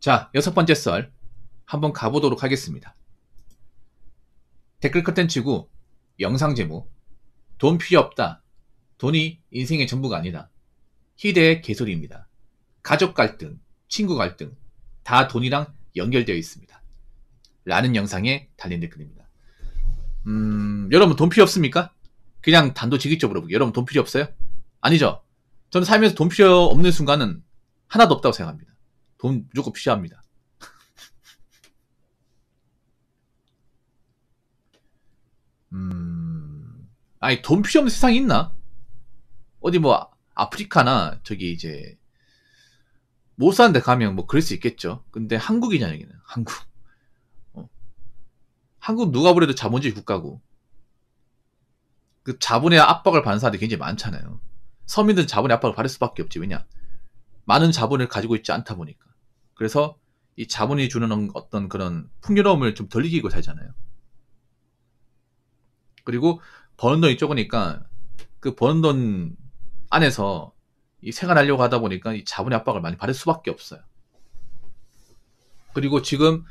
자, 6번째 썰 한번 가보도록 하겠습니다. 댓글 컨텐츠고 영상 제목 돈 필요 없다. 돈이 인생의 전부가 아니다. 희대의 개소리입니다. 가족 갈등, 친구 갈등 다 돈이랑 연결되어 있습니다. 라는 영상에 달린 댓글입니다. 여러분 돈 필요 없습니까? 그냥 단도직입적으로 보기. 여러분 돈 필요 없어요? 아니죠. 저는 살면서 돈 필요 없는 순간은 하나도 없다고 생각합니다. 돈 무조건 필요합니다. 아니 돈 필요 없는 세상이 있나? 어디 뭐 아프리카나 저기 이제 못 사는 데 가면 뭐 그럴 수 있겠죠. 근데 한국이잖아요. 여기는 한국. 한국 누가 보래도 자본주의 국가고 그 자본의 압박을 받는 사람들이 굉장히 많잖아요. 서민들은 자본의 압박을 받을 수밖에 없지. 왜냐? 많은 자본을 가지고 있지 않다 보니까. 그래서 이 자본이 주는 어떤 그런 풍요로움을 좀 덜 이기고 살잖아요. 그리고 버는 돈이 적으니까 그 버는 돈 안에서 이 생활하려고 하다 보니까 이 자본의 압박을 많이 받을 수밖에 없어요. 그리고 지금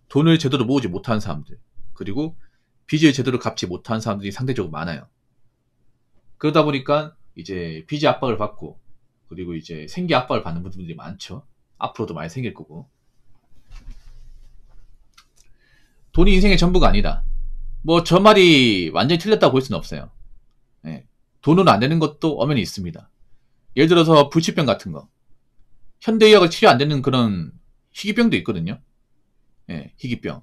돈을 제대로 모으지 못하는 사람들, 그리고 빚을 제대로 갚지 못하는 사람들이 상대적으로 많아요. 그러다 보니까 이제 빚의 압박을 받고, 그리고 이제 생계 압박을 받는 분들이 많죠. 앞으로도 많이 생길 거고. 돈이 인생의 전부가 아니다. 뭐 저 말이 완전히 틀렸다고 볼 수는 없어요. 예. 돈으로 안 되는 것도 엄연히 있습니다. 예를 들어서 불치병 같은 거. 현대의학을 치료 안 되는 그런 희귀병도 있거든요. 예, 희귀병.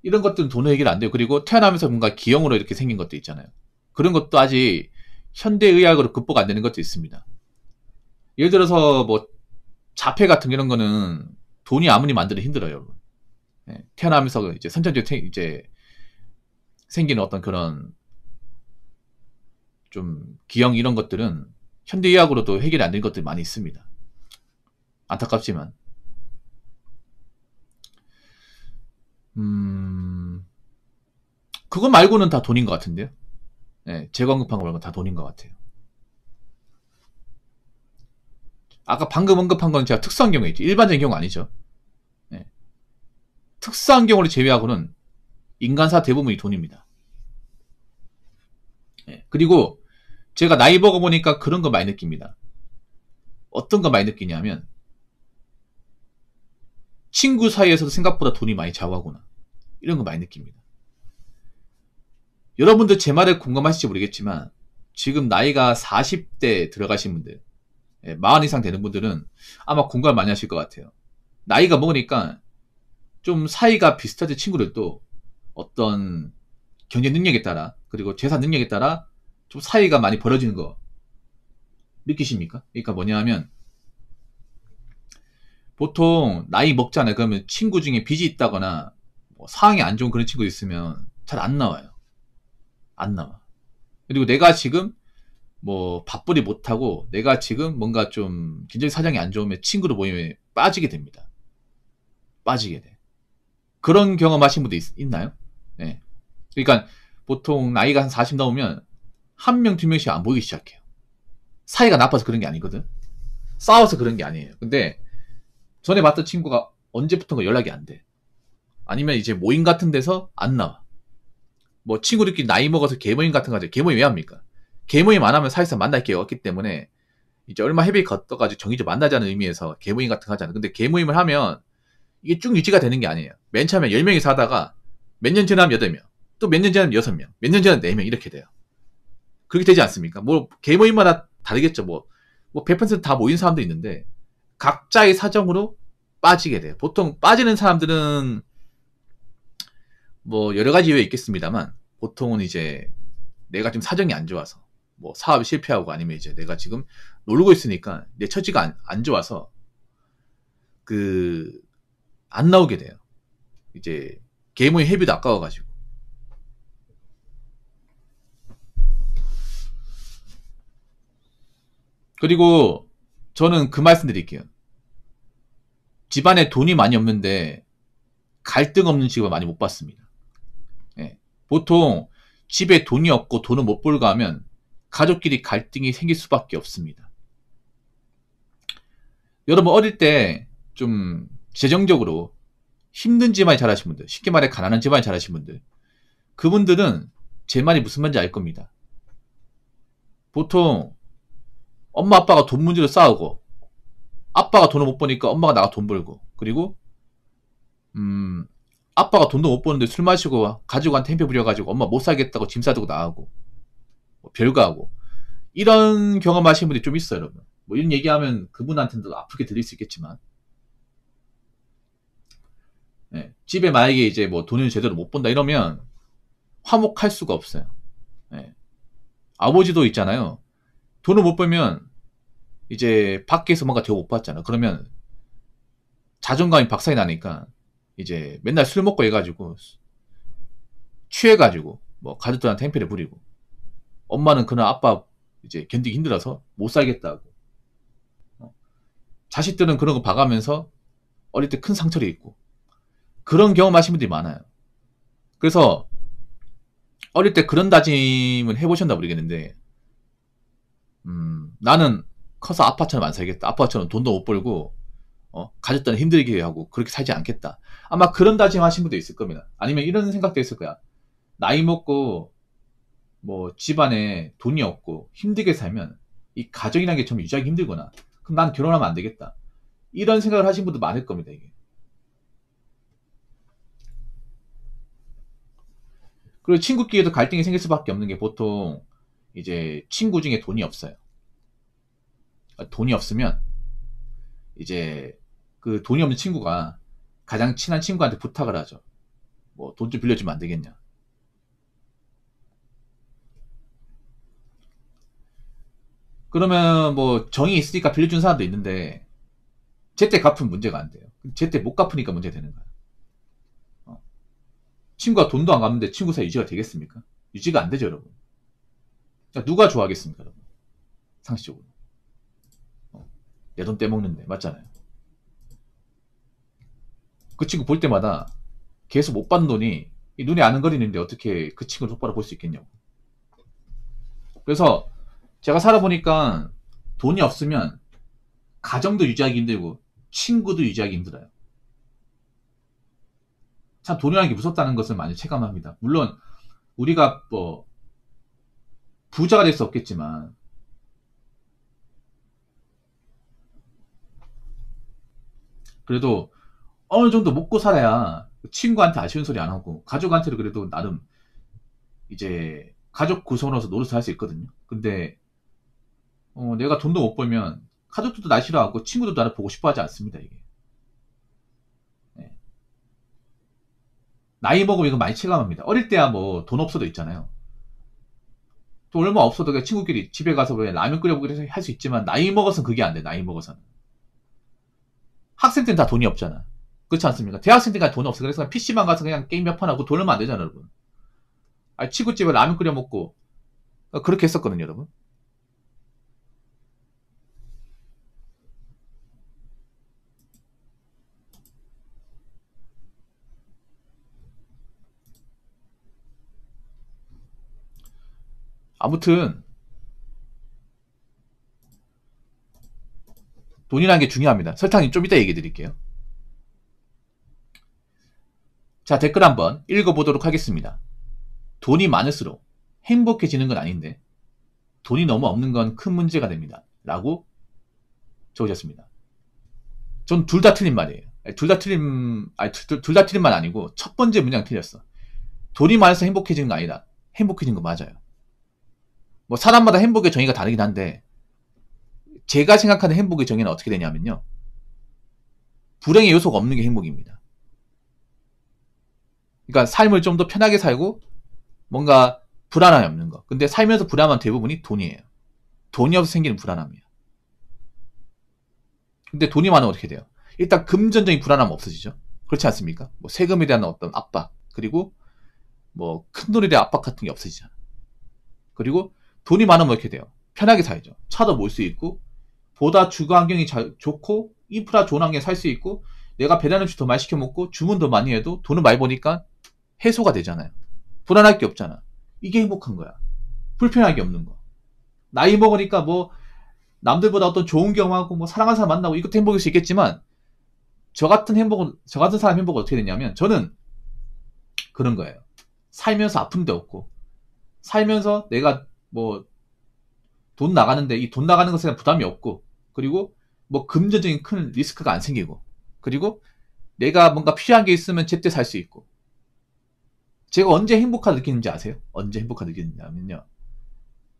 이런 것들은 돈으로 해결 안 돼요. 그리고 태어나면서 뭔가 기형으로 이렇게 생긴 것도 있잖아요. 그런 것도 아직 현대의학으로 극복 안 되는 것도 있습니다. 예를 들어서 뭐 자폐 같은 이런 거는 돈이 아무리 만들어도 힘들어요, 여러분. 예, 태어나면서 이제 선천적으로 이제 생기는 어떤 그런 좀 기형 이런 것들은 현대의학으로도 해결이 안 되는 것들이 많이 있습니다. 안타깝지만. 그거 말고는 다 돈인 것 같은데요. 네, 제가 언급한 거 말고는 다 돈인 것 같아요. 아까 방금 언급한 건 제가 특수한 경우에 있죠. 일반적인 경우 아니죠. 네. 특수한 경우를 제외하고는 인간사 대부분이 돈입니다. 네. 그리고 제가 나이 먹어보니까 그런 거 많이 느낍니다. 어떤 거 많이 느끼냐면 친구 사이에서도 생각보다 돈이 많이 좌우하구나. 이런 거 많이 느낍니다. 여러분들 제 말에 공감하실지 모르겠지만 지금 나이가 40대 들어가신 분들, 40 이상 되는 분들은 아마 공감을 많이 하실 것 같아요. 나이가 먹으니까 좀 사이가 비슷하지 친구들도 어떤 경제 능력에 따라, 그리고 재산 능력에 따라 좀 사이가 많이 벌어지는 거 느끼십니까? 그러니까 뭐냐 하면 보통 나이 먹잖아요. 그러면 친구 중에 빚이 있다거나 뭐 상황이 안 좋은 그런 친구 있으면 잘 안 나와요. 안 나와. 그리고 내가 지금 뭐 밥벌이 못하고 내가 지금 뭔가 좀 굉장히 사정이 안 좋으면 친구로 모임에 빠지게 됩니다. 빠지게 돼. 그런 경험하신 분도 있나요? 네. 그러니까 보통 나이가 한 40 넘으면 한 명, 두 명씩 안 보이기 시작해요. 사이가 나빠서 그런 게 아니거든. 싸워서 그런 게 아니에요. 근데 전에 봤던 친구가 언제부턴가 연락이 안 돼. 아니면 이제 모임 같은 데서 안 나와. 뭐 친구들끼리 나이 먹어서 개모임 같은 거 하죠. 개모임 왜 합니까? 개모임 안 하면 사실상 만날 기회가 없기 때문에 이제 얼마 헤비 걷어가지고 정기적으로 만나자는 의미에서 개모임 같은 거 하잖아요. 근데 개모임을 하면 이게 쭉 유지가 되는 게 아니에요. 맨 처음에 10명이서 하다가 몇 년 지나면 8명, 또 몇 년 지나면 6명, 몇 년 지나면 4명 이렇게 돼요. 그렇게 되지 않습니까? 뭐 개모임마다 다르겠죠. 뭐 100% 다 모인 사람도 있는데 각자의 사정으로 빠지게 돼요. 보통 빠지는 사람들은 뭐 여러 가지 이유가 있겠습니다만 보통은 이제 내가 지금 사정이 안 좋아서 뭐 사업이 실패하고 아니면 이제 내가 지금 놀고 있으니까 내 처지가 안 좋아서 안 나오게 돼요. 이제 개모임 회비도 아까워가지고. 그리고 저는 그 말씀 드릴게요. 집안에 돈이 많이 없는데 갈등 없는 집을 많이 못 봤습니다. 예. 보통 집에 돈이 없고 돈을 못 벌고 하면 가족끼리 갈등이 생길 수밖에 없습니다. 여러분 어릴 때 좀 재정적으로 힘든 집안에 자라신 분들, 쉽게 말해 가난한 집안에 자라신 분들, 그분들은 제 말이 무슨 말인지 알 겁니다. 보통 엄마 아빠가 돈 문제로 싸우고, 아빠가 돈을 못 버니까 엄마가 나가 돈 벌고, 그리고 아빠가 돈도 못 버는데 술 마시고 가족한테 행패 부려가지고 엄마 못 살겠다고 짐 싸들고 나가고, 뭐 별거하고, 이런 경험하시는 분들이 좀 있어요, 여러분. 뭐 이런 얘기하면 그분한테는 아프게 들릴 수 있겠지만, 네, 집에 만약에 이제 뭐 돈을 제대로 못 번다 이러면 화목할 수가 없어요. 네. 아버지도 있잖아요. 돈을 못 벌면 이제 밖에서 뭔가 대우 못 받잖아. 그러면 자존감이 박살이 나니까 이제 맨날 술 먹고 해가지고 취해가지고 뭐 가족들한테 행패를 부리고, 엄마는 그날 아빠 이제 견디기 힘들어서 못 살겠다고, 자식들은 그런 거 봐가면서 어릴 때 큰 상처를 입고, 그런 경험하신 분들이 많아요. 그래서 어릴 때 그런 다짐을 해보셨나 모르겠는데, 나는 커서 아빠처럼 안 살겠다. 아빠처럼 돈도 못 벌고, 가족들은 힘들게 하고 그렇게 살지 않겠다. 아마 그런 다짐 하신 분도 있을 겁니다. 아니면 이런 생각도 있을 거야. 나이 먹고 뭐 집안에 돈이 없고 힘들게 살면 이 가정이라는 게 좀 유지하기 힘들구나. 그럼 난 결혼하면 안 되겠다. 이런 생각을 하신 분도 많을 겁니다, 이게. 그리고 친구끼리도 갈등이 생길 수밖에 없는 게, 보통 이제 친구 중에 돈이 없어요. 돈이 없으면 이제 그 돈이 없는 친구가 가장 친한 친구한테 부탁을 하죠. 뭐 돈 좀 빌려주면 안 되겠냐. 그러면 뭐 정이 있으니까 빌려준 사람도 있는데, 제때 갚으면 문제가 안 돼요. 제때 못 갚으니까 문제가 되는 거야. 친구가 돈도 안 갚는데 친구 사이 유지가 되겠습니까? 유지가 안 되죠, 여러분. 그러니까 누가 좋아하겠습니까, 여러분? 상식적으로. 내 돈 떼먹는데, 맞잖아요. 그 친구 볼 때마다 계속 못 받는 돈이 눈에 아른거리는데 어떻게 그 친구를 똑바로 볼 수 있겠냐고. 그래서 제가 살아보니까 돈이 없으면 가정도 유지하기 힘들고 친구도 유지하기 힘들어요. 참 돈이라는 게 무섭다는 것을 많이 체감합니다. 물론 우리가 뭐 부자가 될 수 없겠지만, 그래도 어느 정도 먹고 살아야 친구한테 아쉬운 소리 안 하고, 가족한테도 그래도 나름 이제 가족 구성으로서 노릇을 할 수 있거든요. 근데 내가 돈도 못 벌면 가족들도 날 싫어하고 친구도 나를 보고 싶어 하지 않습니다, 이게. 네. 나이 먹으면 이거 많이 체감합니다. 어릴 때야 뭐 돈 없어도 있잖아요. 또 얼마 없어도 그냥 친구끼리 집에 가서 왜 라면 끓여 먹기로 할 수 있지만, 나이 먹어서는 그게 안 돼. 나이 먹어서는. 학생 때는 다 돈이 없잖아. 그렇지 않습니까? 대학생 때까지 돈이 없어. 그래서 그냥 PC방 가서 그냥 게임 몇 판 하고 돈 얼마 안 되잖아, 여러분. 아니, 친구집에 라면 끓여 먹고 그렇게 했었거든요, 여러분. 아무튼 돈이라는 게 중요합니다. 설탕님 좀 이따 얘기 드릴게요. 자, 댓글 한번 읽어보도록 하겠습니다. 돈이 많을수록 행복해지는 건 아닌데 돈이 너무 없는 건 큰 문제가 됩니다. 라고 적으셨습니다. 전 둘 다 틀린 말이에요. 둘 다 틀린 말 아니고 첫 번째 문장 틀렸어. 돈이 많아서 행복해지는 거 아니다. 행복해지는 거 맞아요. 뭐 사람마다 행복의 정의가 다르긴 한데, 제가 생각하는 행복의 정의는 어떻게 되냐면요, 불행의 요소가 없는 게 행복입니다. 그러니까 삶을 좀 더 편하게 살고 뭔가 불안함이 없는 거. 근데 살면서 불안한 대부분이 돈이에요. 돈이 없어서 생기는 불안함이에요. 근데 돈이 많으면 어떻게 돼요? 일단 금전적인 불안함은 없어지죠. 그렇지 않습니까? 뭐 세금에 대한 어떤 압박, 그리고 뭐 큰돈에 대한 압박 같은 게 없어지잖아. 그리고 돈이 많으면 어떻게 돼요? 편하게 살죠. 차도 몰 수 있고, 보다 주거 환경이 좋고, 인프라 좋은 환경에 살 수 있고, 내가 배달 음식 더 많이 시켜 먹고 주문 더 많이 해도 돈을 많이 버니까 해소가 되잖아요. 불안할 게 없잖아. 이게 행복한 거야. 불편할 게 없는 거. 나이 먹으니까 뭐 남들보다 어떤 좋은 경험하고 뭐 사랑하는 사람 만나고, 이것도 행복일 수 있겠지만, 저 같은 사람 행복은 어떻게 되냐면, 저는 그런 거예요. 살면서 아픈 데 없고, 살면서 내가 뭐 돈 나가는데 이 돈 나가는 것에 대한 부담이 없고, 그리고 뭐 금전적인 큰 리스크가 안 생기고, 그리고 내가 뭔가 필요한 게 있으면 제때 살 수 있고. 제가 언제 행복하다 느끼는지 아세요? 언제 행복하다 느끼느냐면요,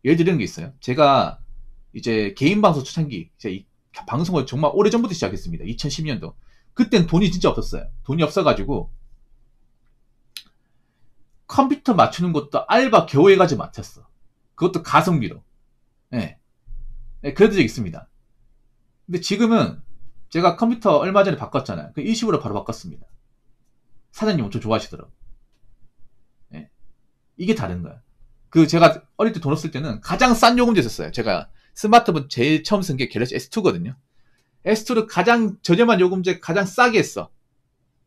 예를 들는 게 있어요. 제가 이제 개인 방송 초창기, 제가 이 방송을 정말 오래전부터 시작했습니다. 2010년도. 그땐 돈이 진짜 없었어요. 돈이 없어가지고 컴퓨터 맞추는 것도 알바 겨우 해가지고 맞췄어. 그것도 가성비로. 예. 네, 그런 적 있습니다. 근데 지금은 제가 컴퓨터 얼마 전에 바꿨잖아요. 그 일시불로 바로 바꿨습니다. 사장님 엄청 좋아하시더라고요. 예. 이게 다른 거야. 그 제가 어릴 때 돈 없을 때는 가장 싼 요금제 썼어요. 제가 스마트폰 제일 처음 쓴 게 갤럭시 S2거든요. S2를 가장 저렴한 요금제 가장 싸게 했어.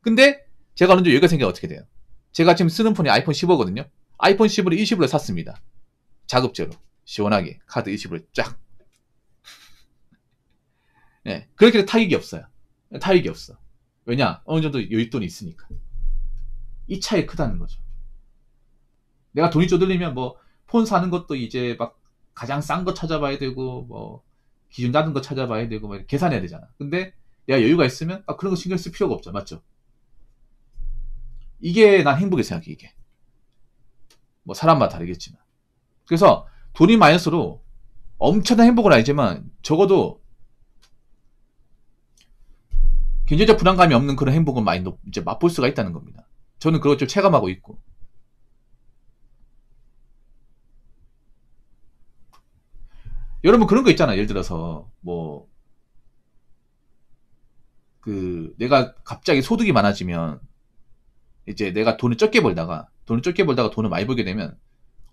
근데 제가 어느 정도 여유가 생겨 어떻게 돼요? 제가 지금 쓰는 폰이 아이폰 15거든요. 아이폰 10을 일시불로 샀습니다. 자급제로. 시원하게. 카드 일시불로 쫙. 예. 그렇게 타격이 없어요. 타격이 없어. 왜냐? 어느 정도 여윳돈이 있으니까. 이 차이 크다는 거죠. 내가 돈이 쪼들리면 뭐 폰 사는 것도 이제 막 가장 싼 거 찾아봐야 되고, 뭐 기준 낮은 거 찾아봐야 되고, 막 계산해야 되잖아. 근데 내가 여유가 있으면 그런 거 신경 쓸 필요가 없죠. 맞죠? 이게 난 행복의 생각해. 이게 뭐 사람마다 다르겠지만. 그래서 돈이 많을수록 엄청난 행복은 아니지만 적어도 경제적 불안감이 없는 그런 행복은 많이 이제 맛볼 수가 있다는 겁니다. 저는 그걸 좀 체감하고 있고. 여러분 그런 거 있잖아. 예를 들어서 뭐 그 내가 갑자기 소득이 많아지면 이제 내가 돈을 적게 벌다가 돈을 많이 벌게 되면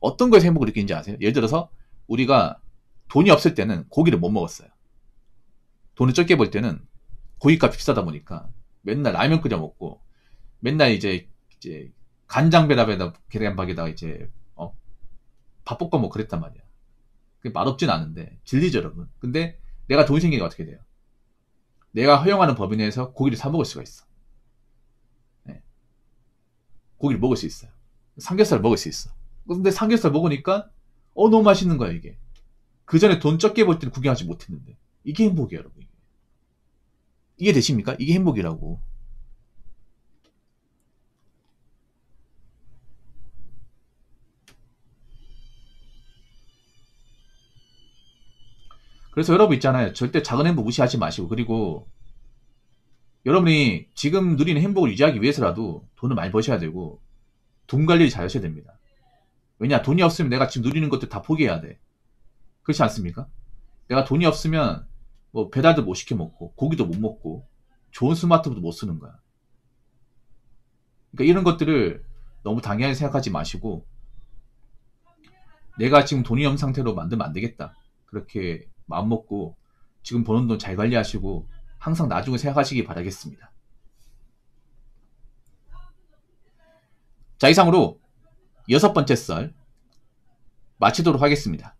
어떤 거에서 행복을 느끼는지 아세요? 예를 들어서 우리가 돈이 없을 때는 고기를 못 먹었어요. 돈을 적게 벌 때는 고기값 비싸다 보니까 맨날 라면 끓여 먹고, 맨날 이제 간장배답에다 계란박에다가 이제 밥 볶아 먹고 그랬단 말이야. 그게 맛없진 않은데 질리죠, 여러분. 근데 내가 돈이 생기니까 어떻게 돼요? 내가 허용하는 범위 내에서 고기를 사 먹을 수가 있어. 네. 고기를 먹을 수 있어요. 삼겹살을 먹을 수 있어. 근데 삼겹살 먹으니까 너무 맛있는 거야, 이게. 그 전에 돈 적게 벌 때는 구경하지 못했는데. 이게 행복이에요, 여러분. 이해되십니까? 이게 행복이라고. 그래서 여러분 있잖아요. 절대 작은 행복 무시하지 마시고, 그리고 여러분이 지금 누리는 행복을 유지하기 위해서라도 돈을 많이 버셔야 되고, 돈 관리를 잘 하셔야 됩니다. 왜냐? 돈이 없으면 내가 지금 누리는 것들 다 포기해야 돼. 그렇지 않습니까? 내가 돈이 없으면 뭐 배달도 못 시켜 먹고, 고기도 못 먹고, 좋은 스마트폰도 못 쓰는 거야. 그러니까 이런 것들을 너무 당연하게 생각하지 마시고, 내가 지금 돈이 없는 상태로 만들면 안 되겠다. 그렇게 마음 먹고 지금 버는 돈 잘 관리하시고 항상 나중을 생각하시기 바라겠습니다. 자, 이상으로 6번째 썰 마치도록 하겠습니다.